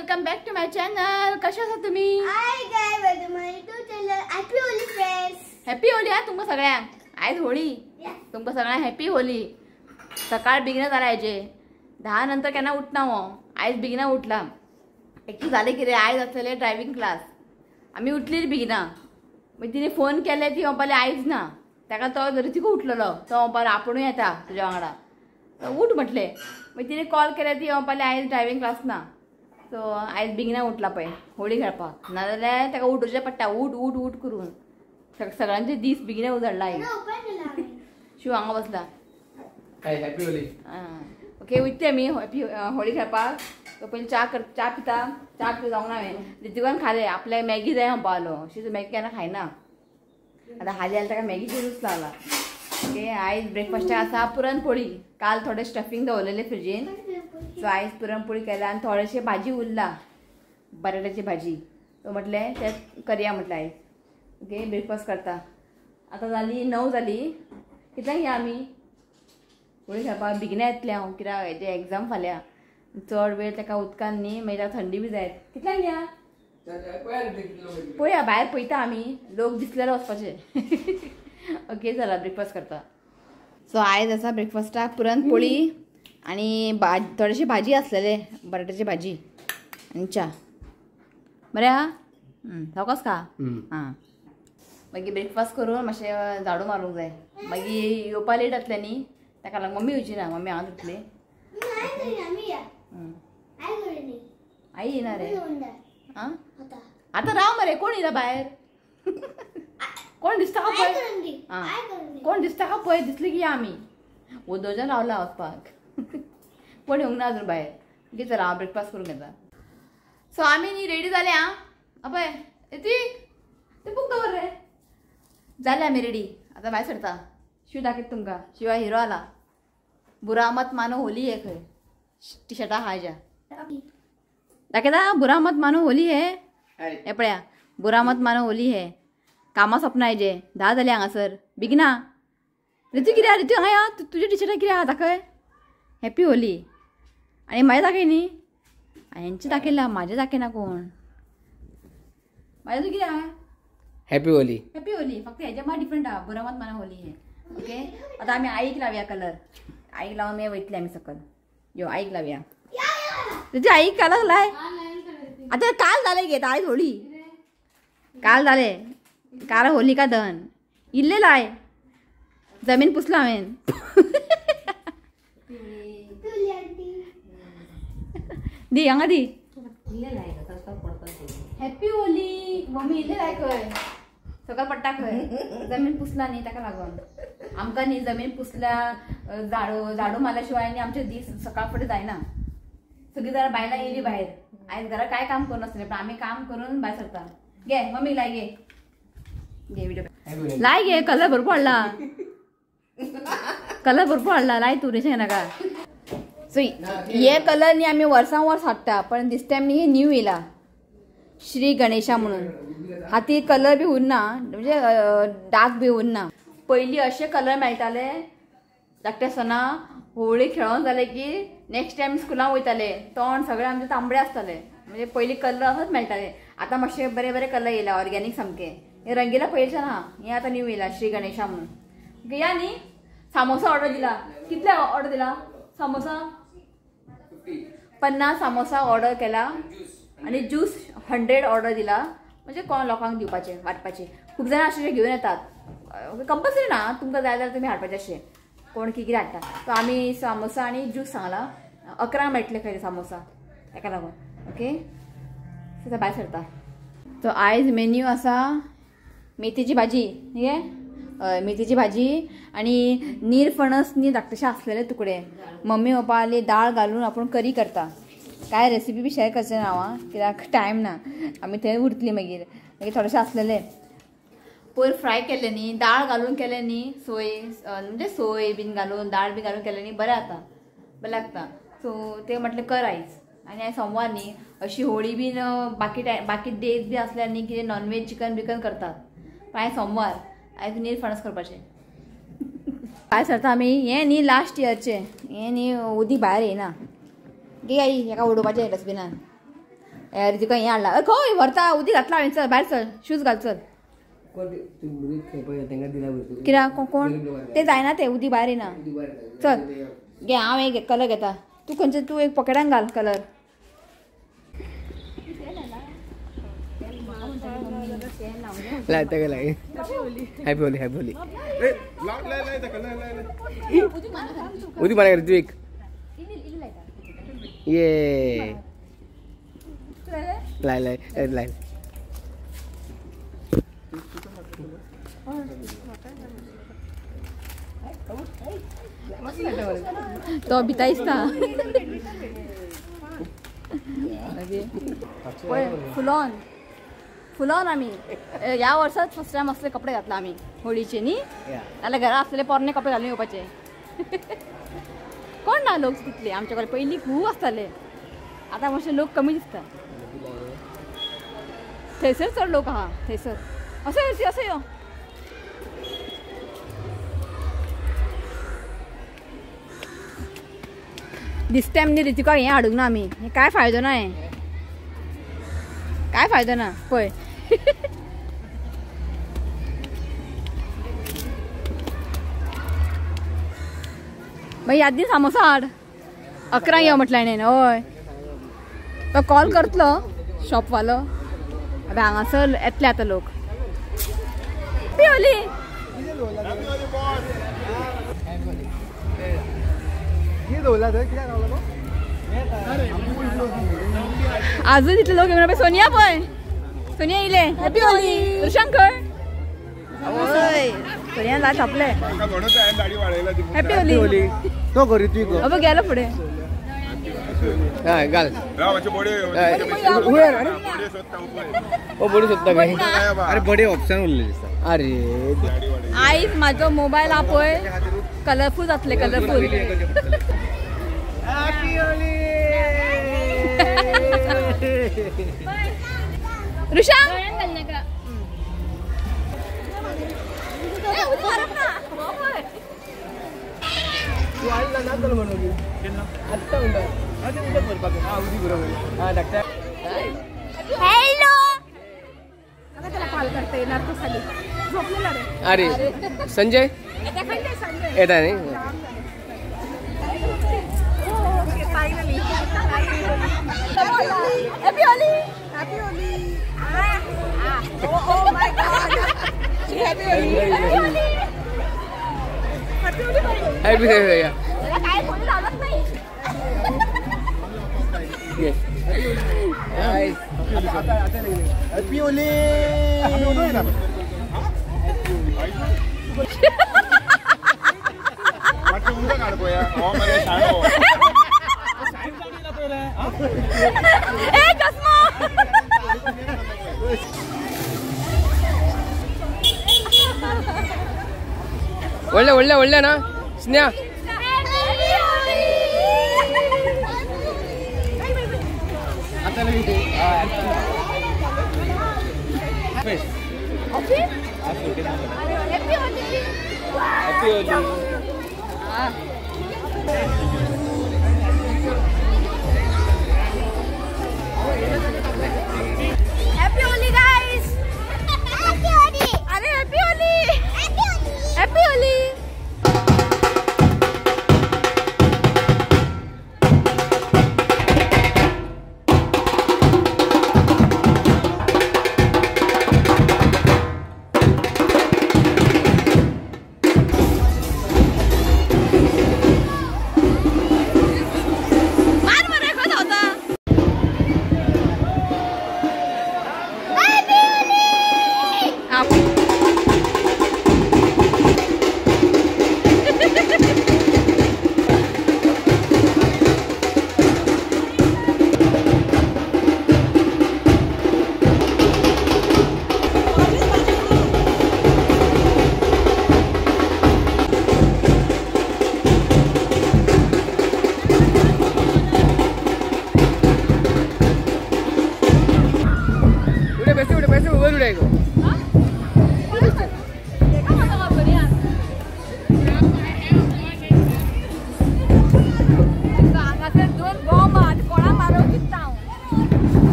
Welcome back to my channel. कशा आहात तुम्ही? Hi guys welcome my to channel. Happy Holi friends. Happy Holi हा तुमका सगळ्या. आज होळी तुमका सगळ्या हॅपी होली. सकाळ बिगना जायचे 10 नंतर केना उठना हो. आज बिगना उठला. एक झाले की रे आज असले ड्रायव्हिंग क्लास. आम्ही उठली बिगना. मग तिने फोन केले ती अंपाले आईच ना. त्याका तो जरी तिको उठलेलो तो अंपाला आपण येता तुझ्या वांगडा उठ म्हटले. मग तिने कॉल केले ती अंपाले आईज ड्रायव्हिंग क्लास ना. सो आयज बिगना उठला पळय होळी खेळपाक. नाजाल्यार ताका उठोवचें पडटा उठ उठ उठ करून. सगळ्यांचे दीस बिगना उजळला आई. शिव हांगा बसला. हॅपी होली. ओके उठते आमी होळी खेळपाक. तो पयलीं चा पिता. चा पिता जावंक ना हांवें रितीकान खालें. आपल्याक मॅगी जाय म्हणपा लागलो. शी मॅगी केन्ना खायना. आतां हाली जाल्यार ताका मॅगीचो रूच लागला. ओके आयज ब्रेकफास्टाक आसा पुरणपोळी. काल थोडे स्टफिंग दवरलेले फ्रिजीन. सो आयज पुरणपोळी केल्या आनी थोडेशे भाजी उरला बटाट्याची भाजी. तो म्हटलें तें करया म्हटलें आयज. ओके ब्रेकफास्ट करता. आतां जाली 9 जाली. कितल्यांक या आमी होळी खेळपाक? बिगना येतलें हांव कित्याक हेजे एग्जाम फाल्यां. चड वेळ ताका उदकान न्ही मागीर ताका थंडी बी जाय. कितल्यांक या पळया भायर पळयता आमी लोक दिसले जाल्यार वचपाचें. ओके चला ब्रेकफास्ट करता. सो आयज आसा ब्रेकफास्टाक पुरणपोळी आनी थोडेशी भाजी आसलेले बटाट्याची भाजी आनी च्या. बरें आहा सावकास खा. हां मागीर ब्रेकफास्ट करून मातशें झाडू मारूंक जाय. मागीर येवपा लेट जातलें न्ही ताका लागून मम्मी येवची ना. मम्मी हांगा धुतली. आई येना रे. आं आतां राव मरे कोण येयला भायर? कोण दिसता का पळय? आं कोण दिसता का पळय? दिसली की या आमी. दोजन रावला वचपाक. कोण येवंक ना अजून भायर. कितें चला हांव ब्रेकफास्ट करूंक येता. सो आमी न्ही रेडी जाले. आं अपय ती ते बूक दवर रे. जाले आमी रेडी. आतां भायर सरता. शिव दाखयता तुमकां. शिवा हिरो आला. बुरामत मानो होली है खंय टी शर्टा आहा हेज्या. दाखयता बुरामत मानो होली है. हे पळया बुरामत मानो होली है. कामां सोंपना हेजे 10 जाली हांगासर बिगना. रितू कितें रितू हांगा या तुजे टी शर्टार कितें आहा दाखय. हॅपी होली. आनी म्हाजे दाखय न्ही. हेंचे दाखयला म्हाजे दाखयना कोण. म्हाजे तू कितें आहा हॅपी होली. हॅपी होली. फक्त हेजे मात डिफरंट आहा. बुरामत मानो होली है. ओके आतां आमी आईक लावया कलर. आईक लावन मागीर वयतले आमी सकल. यो आईक लावया. तुजे आईक कलर लाय. आतां काल जालें गे आयज होळी. काल जालें काल होलिका दहन. इल्ले लाय. जमीन पुसला हांवें. दी हांगा दी. हॅपी होली. मम्मी इल्ले लाय खंय सकल पडटा खंय. जमीन पुसला न्ही ताका लागून. आमकां न्ही जमीन पुसल्या झाडू मारल्या शिवाय न्ही आमचे दीस सकाळ फुडें जायना. सगळीं जाल्यार बायलां येयली भायर. आयज घरा कांय काम करूं पण आमी काम करून भायर सरता. घे मम्मी लाय घे. घे व्हिडिओ लाय घे. कलर भरपूर हाडला. कलर भरपूर हाडला. लाय तूं रेशें नाका. सो हे कलर न्ही आमी वर्सां वर्स हाडटा पण दिस टायम न्ही न्यू येयला श्री गणेशा म्हणून. हाती कलर बी उरना म्हणजे डार्क बी उरना. पयलीं अशे कलर मेळटाले धाकटे आसतना. होळी खेळोन जाले की नेक्स्ट टायम स्कुलाक वयताले तोंड सगळे आमचे तांबडे आसताले. म्हणजे पयलीं कलर असोच मेळटाले. आतां मातशे बरे बरे कलर येयला ऑर्गेनीक सामके. हे रंगीला पयलींच्यान आहा. हे आतां न्यू येयला श्री गणेशा म्हणून. या न्ही. सामोसा ऑर्डर दिला. कितले ऑर्डर दिला सामोसा? 50 सामोसा ऑर्डर केला आणि ज्यूस 100 ऑर्डर दिला. म्हणजे कोण लोकांक दिवपाचे वाटपाचे. खूब जाणां अशें घेवन येतात. कंपल्सरी ना तुमकां जाय जाल्यार तुमी हाडपाचें अशें. कोण कितें हाडटा. सो आमी सामोसा आनी ज्यूस सांगला. 11 मेळटले खंय सामोसा ताका लागून. ओके सो भायर सरता. सो आयज मेन्यू आसा मेथीची भाजी. हे मेथीची भाजी आणि निरफणस न्ही धाकटेशे आसलेले तुकडे. मम्मी पप्पाली दाळ घालून आपण करी करता. काय रेसिपी बी शेअर करचें ना हांव कित्याक टायम ना. आमी थंय उरतली मागीर थोडेशे आसलेले पयर फ्राय केले न्ही दाळ घालून केले न्ही सोय म्हणजे सोय बीन घालून दाळ बी घालून केले न्ही बरें जाता. बरें लागता. सो ते म्हटलें कर आयज. आनी आयज सोमवार न्ही अशी होळी बीन बाकी डेज बी आसल्यार न्ही कितें नॉनवेज चिकन बिकन करतात. पण आयज सोमवार आयज निरफणस करपाचें. भायर सरता आमी. हें न्ही लास्ट इयरचें. हें न्ही उदीक भायर येना. गे आई हेका उडोवपाचें डस्टबिनान. रितिका हें हाडला खंय व्हरता उदी घातला हांवें चल भायर चल शूज घाल चल कित्याक कोण ते जायना ते उदी भायर येना चल घे हांव एक कलर घेता तू खंयचे तू एक पॉकेटान घाल colour happy Holi happy Holi उदी मारा ऋत्विक ये लाय लाय लाय तो भितायसता फुलोन फुलोन आमी ह्या वर्सात फर्स्ट टायम असले कपडे घातला आमी होळीचे न्ही नाल्यार घरा असलेले पोरणे कपडे घालून येवपाचे कोण ना लोक तितले आमच्या कडेन पयलीं खूब आसताले आतां मातशे लोक कमी दिसता थंयसर चड लोक आहा थंयसर असो यो असो यो दिस टायम न्ही रितिका हें हाडूंक ना आमी हें काय फायदो ना हें काय फायदो ना पळय मागीर ह्याच दीस सामोसा हाड 11 यो म्हटलें हाणें हय तो कॉल करतलो शॉपवालो अबे हांगासर येतले आतां लोक पिवली आजून इतले लोक येवना सोनिया पळय सोनिया येयले हॅपी होली ऋषांकर हय सोनिया ला छापले हॅपी होली तो करू तू अब गेलो फुडें हय घाल ओ बडी सोदता काय अरे बडे ऑप्शन उरले दिसता अरे आयज म्हाजो मोबायल हा पळय कलरफूल जातले कलरफूल ऋषा हॅलो त्याला कॉल करता येणार तो खाली झोपलेला रे अरे संजय येता नाही happy Holi happy Holi oh my God happy Holi happy Holi happy भैया काय कोणी लावत नाही हॅपी होली ಒಳ್ಳೆ ಒಳ್ಳೆ ಒಳ್ಳೆನಾ ಸ್ನೇಹ Happy Holi guys! Happy Holi! Arey Happy Holi! Happy Holi! Happy Holi!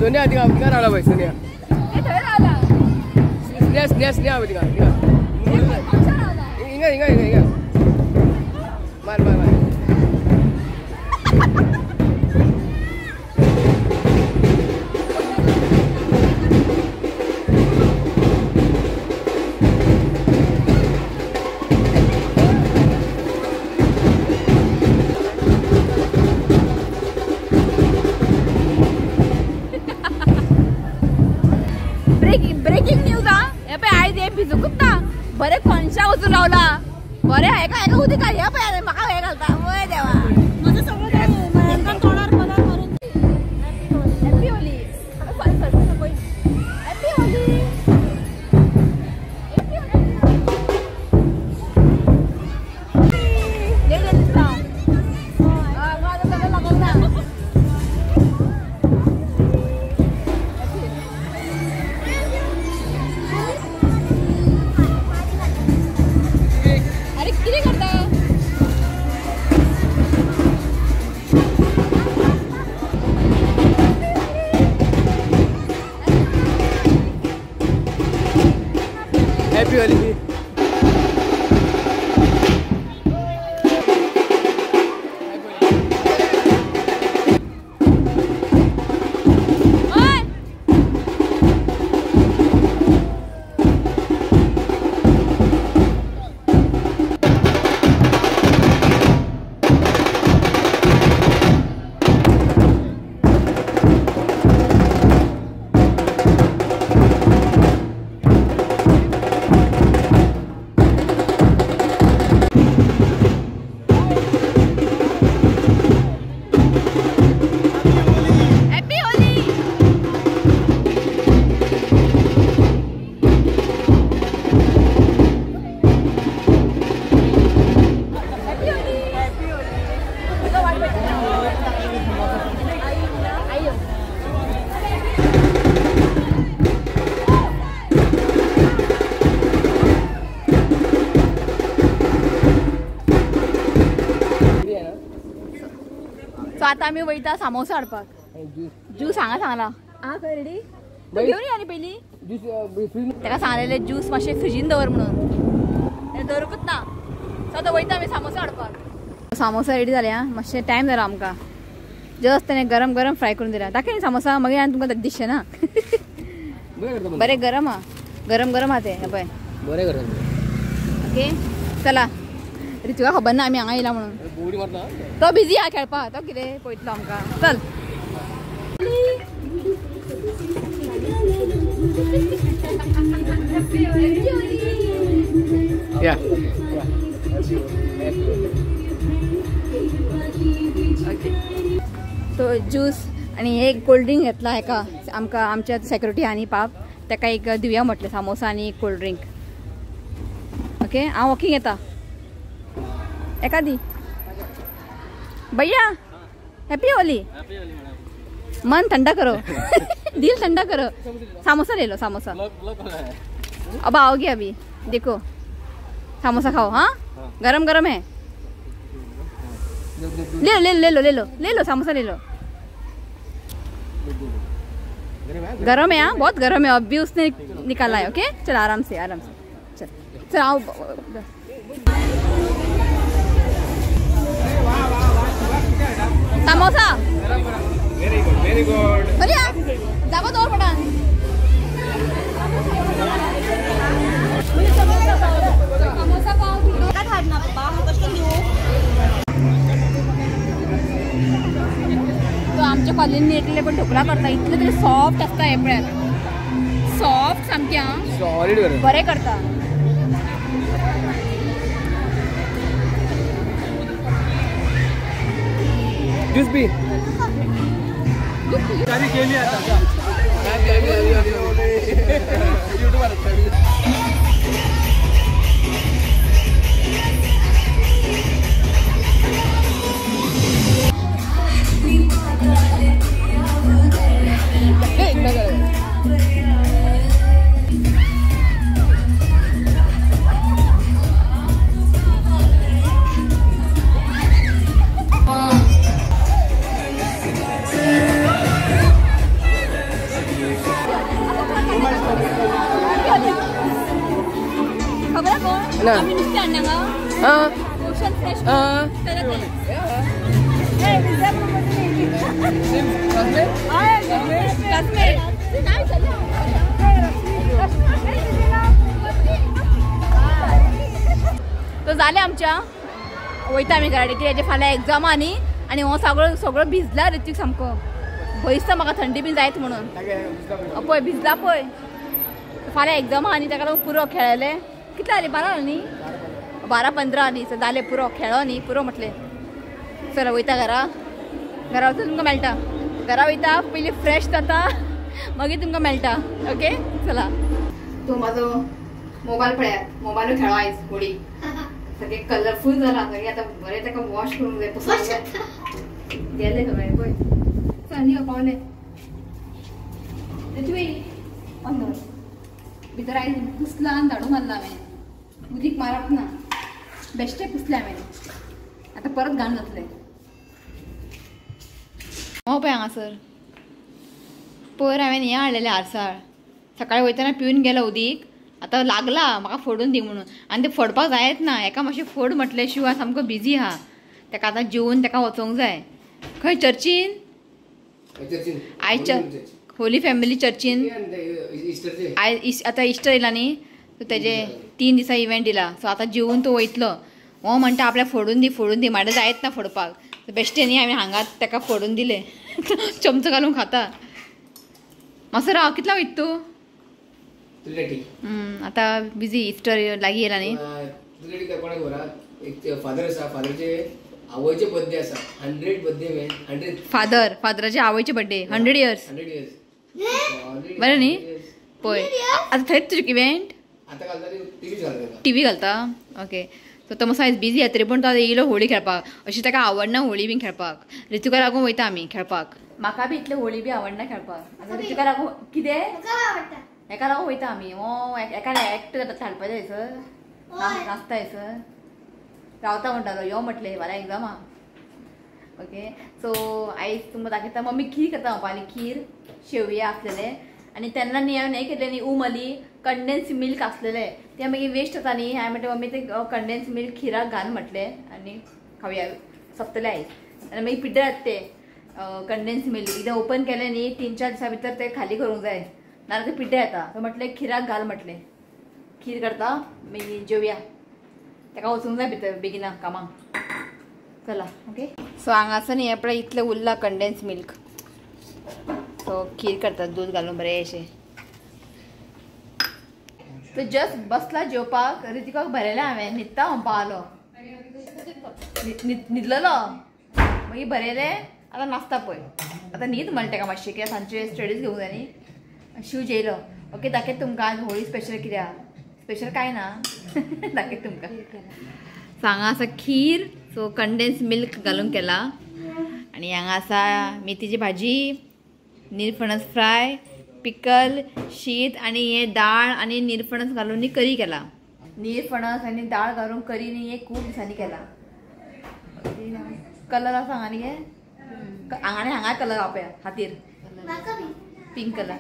Sonia तिका रावला पळय सोनिया ए थंय रावला स्नेहा तिका हिंगा मार ब्रेकिंग न्यूज हा हे पळय आयज हे भिजूकूच ना बरे कोणशा वचून रावला बरे ऐका उदी काय हे पळय म्हाका हे घालता वय देवा माझं सगळं तोंडार पदार मारून happy Holi happy Holi happy Holi so आता आम्ही वयता सामोसा हाडपाक ज्यूस सांगला आ खंय रेडी घेऊन या न्ही पयली ताका सांगलेले ज्यूस मातशें फ्रिजीन दवर म्हणून दवरकूच ना सो आतां वयता आमी सामोसा हाडपाक सामोसा रेडी जाले आं मातशें टायम जाला आमकां जस्ट ताणें गरम गरम फ्राय करून दिला दाखय न्ही सामोसा मागीर आनी तुमकां दिसचें ना बरें गरम आहा गरम गरम आहा ते पळय बरें गरम ओके चला रितुका खबर ना आमी हांगा येयला म्हणून तो बिजी आहा खेळपा तो कितें पळयतलो आमकां चल या तो ज्यूस आणि एक कोल्ड ड्रिंक घेतला हेका आमकां आमच्या सेक्युरिटी आनी पाप ताका एक दिवया म्हटलें सामोसा आनी एक कोल्ड ड्रिंक ओके हांव वॉकिंग येता एकादी भैया हैप्पी होली मन ठंडा करो दिल ठंडा करो सामोसा ले लो सामोसा अब आओगे अभी देखो सामोसा खाओ हाँ गरम गरम है ले लो ले लो ले लो ले लो ले लो सामोसा ले लो गरम है हाँ बहुत गरम है अभी उसने निकाला है ओके चल आराम से चल चल आओ सामोसा वेरी गुड बढ़िया दाबा दो और पटान सामोसा पाव किलो का थाडना पप्पा कशें देऊ तो आमच्या कॉलनी इतले पण ढोकळा करता इतले तरी सॉफ्ट असता हे पळयात सॉफ्ट सामक्या सॉलिड बरे करता ज्यूस पी गाडी केली आता आम्ही नुसते आणणार ओशन फ्रेश तो झाले आमच्या वयता आमी घरा की हेजे फाल्यां एग्जाम आनी हो सगळो सगळो भिजला ऋतीक सामको भंयसता म्हाका थंडी बीन जायत म्हणून पळय भिजला पळय फाल्यां एग्जाम आनी ताका लागून पुरो खेळले कितले जाली 12 न्ही 12-15 न्ही जाले पुरो खेळो न्ही पुरो म्हटले चला वयता घरा वचून तुमकां मेळटा घरा वयता पयलीं फ्रेश जाता मागीर तुमकां मेळटा ओके चला तो म्हाजो मोबायल पळयात मोबायल खेळो आयज होळी सगळे कलरफूल जाला सगळे आता बरें ताका वॉश करूंक जाय पुसूंक गेले सगळे पळय चल पावले भितर आयज पुसला आनी धाडून मारला हांवें उदीक मारप ना बेश्टे पुसले हांवें आतां परत घाण जातले हो पळय हांगासर पयर हांवें हें हाडलेलें आरसाळ सकाळी वयतना पिवन गेलो उदीक आतां लागला म्हाका फोडून दी म्हणून आनी तें फोडपाक जायत ना एका मातशें फोड म्हटल्या शिवाय सामको बिजी आहा ताका आतां जेवून ताका वचोंक जाय खंय चर्चीन आयच्या होली फॅमिली चर्चीन आयज आतां इस्टर येयला न्ही सो तेजे 3 दिसा इव्हेंट दिला सो आतां जेवून तो वयतलो हो म्हणटा आपल्याक फोडून दी म्हाका जायत ना फोडपाक बेश्टे न्ही हांवें हांगा ताका फोडून दिले चमचो घालून खाता मातसो राव कितलो वयत तूं आतां बिजी इस्टर लागीं येयला न्ही फादर आसा फादरचे आवयचे बर्थडे आसा 100 बर्थडे 100 फादराचे आवयचे बर्थडे 100 इयर्स बरें न्ही पळय आतां थंयच तुजें इव्हेंट आतां घालता टीव्ही घालता ओके सो तो मातसो आयज बिजी आहा तरी पूण तो येयलो होळी खेळपाक अशी ताका आवडना होळी बीन खेळपाक ऋतुका लागून वयता आमी खेळपाक म्हाका बी इतले होळी बी आवडना खेळपाक आतां ऋतुका लागून कितें हेका लागून वयता आमी हो एका एक्ट हाडपाचें थंयसर नाचता थंयसर रावता म्हणटालो यो म्हटलें फाल्यां एग्जाम आहा ओके सो आयज तुमकां दाखयता मम्मी खीर करता म्हणपाली खीर शेवया आसलेले आनी तेन्ना न्ही हांवें हें केलें न्ही उमली कंडेन्स मिल्क आसलेले ते मागीर वेस्ट जाता न्ही हांवें म्हणलें मम्मी ते कंडेन्स मिल्क खिराक घाल म्हटलें आनी खावया सोंपतलें आयज आनी मागीर पिड्ड्यात ते कंडेन्स मिल्क कितें ओपन केलें न्ही 3-4 दिसां भितर ते खाली करूंक जाय नाल्यार ते पिड्ड्या येता सो म्हटलें खिराक घाल म्हटलें खीर करता मागीर जेवया ताका वचूंक जाय भितर बेगिना कामाक चला ओके सो हांगासर न्ही हें पळय इतलें उरला कंडेन्स मिल्क सो खीर करतात दूध घालून बरेंशें तो जस्ट बसला जेवपाक ऋतिकाक भरयलें हांवें न्हिदता म्हणपा आलो न्हिदलेलो मागीर भरयलें आतां नाचता पळय आतां न्हीद म्हणलें ताका मातशें कित्याक सांजचे स्टडीज घेवंक जाय न्ही शिव जेयलो ओके दाखयत तुमकां आज होळी स्पेशल कितें आहा स्पेशल काय ना दाखयत तुमकां सो हांगा आसा खीर सो कंडेन्स मिल्क घालून केला आनी हांगा आसा मेथीची भाजी निरफणस फ्राय पिकल शीत आनी हे दाळ आनी निरफणस घालून न्ही करी केला निरफणस आनी दाळ घालून करी न्ही हे खूब दिसांनी केला कलर आसा हांगा न्ही हे हांगा कलर हा पळय हातीर पिंक कलर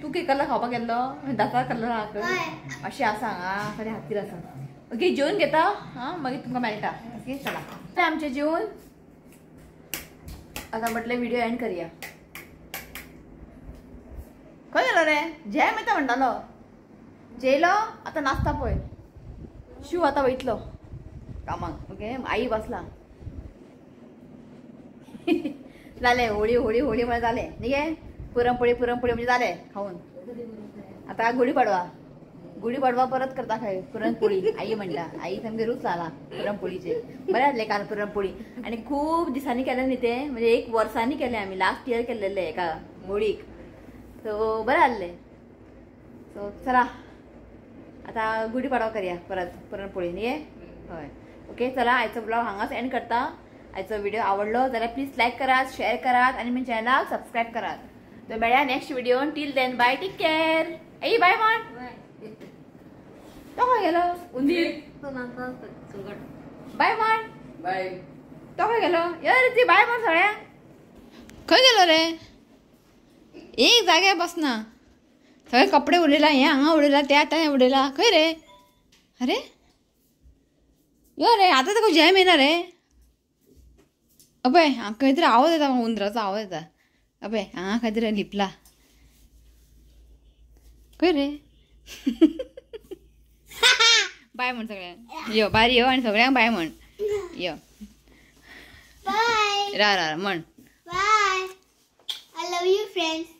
तूं कितें कलर खावपाक गेल्लो दाता कलर आहा अशें आसा हांगा खरें हातीर आसा ओके जेवून घेता हां मागीर तुमकां मेळटा ओके चला आमचें जेवून आतां म्हटलें व्हिडिओ एंड करया खंय गेलो रे जय मेता म्हणटालो जेयलो आतां नाचता पळय शिव आतां वयतलो कामाक ओके आई बसला जालें होळी होळी होळी म्हळ्यार जालें न्ही गे पुरणपोळी म्हणजे जालें खाऊन आतां गुढीपाडवा परत करता खंय पुरणपोळी आई म्हणटा आई सामके रूच जाला पुरणपोळीचे बरें जातलें काल पुरणपोळी आनी खूब दिसांनी केलें न्ही तें म्हणजे 1 वर्सांनी केलें आमी लास्ट इयर केल्लें एका होळीक सो बरें जाल्लें सो चला आतां गुढीपाडवा करया परत पुरणपोळी न्ही हय ओके चला आयचो ब्लॉग हांगाच एंड करता आयचो व्हिडिओ आवडलो जाल्यार प्लीज लायक करात शेअर करात आनी म्हज्या चॅनलाक सबस्क्रायब करात तो मेळया नेक्स्ट व्हिडिओन टील देन बाय टेक केअर आई बाय मान तो खंय गेलो उंदीर बाय मान बाय तो खंय गेलो यार ती बाय मान सगळ्या खंय गेलो रे एक जाग्यार बसना सगळे कपडे उडयला हें हांगा उडयला त्या उडयला खंय रे अरे यो रे आता तर जॅम येणार रे. अबे हा काहीतरी आवाज येता उंदराचा आवाज येता. अबे हा काहीतरी लिपला काय रे. बाय म्हण सगळ्यांक यो बारी यो आणि सगळ्यांक बाय म्हण यो. Bye. रा म्हण Bye. I love you, friends.